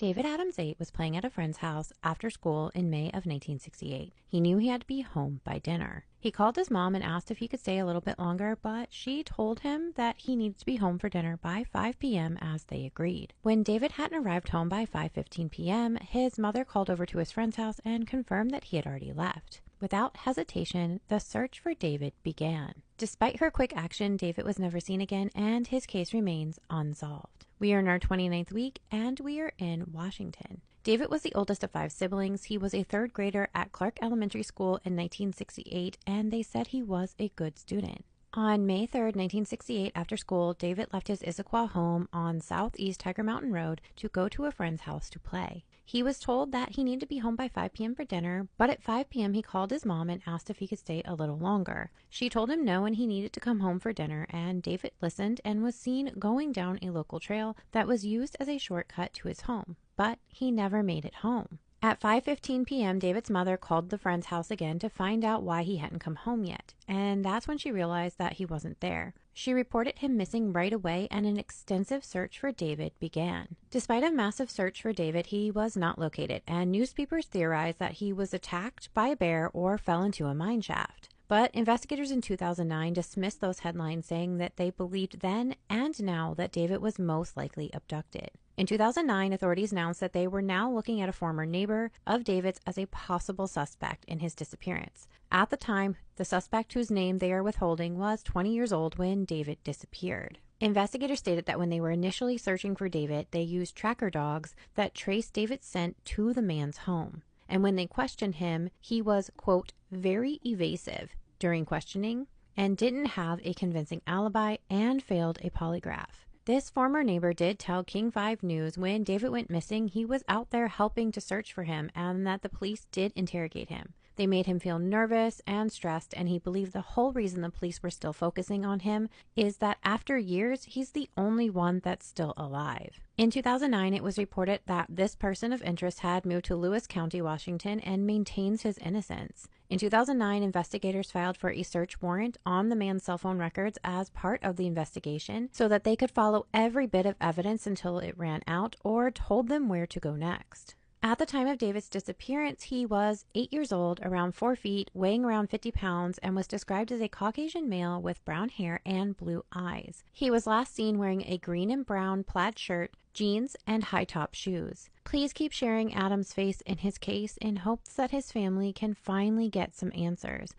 David Adams 8 was playing at a friend's house after school in May of 1968. He knew he had to be home by dinner. He called his mom and asked if he could stay a little bit longer, but she told him that he needed to be home for dinner by 5 p.m. as they agreed. When David hadn't arrived home by 5:15 p.m., his mother called over to his friend's house and confirmed that he had already left. Without hesitation, the search for David began. Despite her quick action, David was never seen again, and his case remains unsolved. We are in our 29th week, and we are in Washington. David was the oldest of 5 siblings. He was a 3rd grader at Clark Elementary School in 1968, and they said he was a good student. On May 3rd, 1968, after school, David left his Issaquah home on Southeast Tiger Mountain Road to go to a friend's house to play. He was told that he needed to be home by 5 p.m. for dinner, but at 5 p.m. he called his mom and asked if he could stay a little longer. She told him no and he needed to come home for dinner, and David listened and was seen going down a local trail that was used as a shortcut to his home, but he never made it home. At 5:15 p.m., David's mother called the friend's house again to find out why he hadn't come home yet, and that's when she realized that he wasn't there. She reported him missing right away, and an extensive search for David began. Despite a massive search for David, he was not located, and newspapers theorized that he was attacked by a bear or fell into a mine shaft. But investigators in 2009 dismissed those headlines, saying that they believed then and now that David was most likely abducted. In 2009, authorities announced that they were now looking at a former neighbor of David's as a possible suspect in his disappearance. At the time, the suspect whose name they are withholding was 20 years old when David disappeared. Investigators stated that when they were initially searching for David, they used tracker dogs that traced David's scent to the man's home. And when they questioned him, he was, quote, very evasive during questioning and didn't have a convincing alibi and failed a polygraph. This former neighbor did tell King 5 News when David went missing, he was out there helping to search for him and that the police did interrogate him. They made him feel nervous and stressed, and he believed the whole reason the police were still focusing on him is that after years, he's the only one that's still alive. In 2009, it was reported that this person of interest had moved to Lewis County, Washington, and maintains his innocence. In 2009, investigators filed for a search warrant on the man's cell phone records as part of the investigation so that they could follow every bit of evidence until it ran out or told them where to go next. At the time of David's disappearance, he was 8 years old, around 4 feet, weighing around 50 pounds, and was described as a Caucasian male with brown hair and blue eyes. He was last seen wearing a green and brown plaid shirt, jeans, and high-top shoes. Please keep sharing Adam's face in his case in hopes that his family can finally get some answers.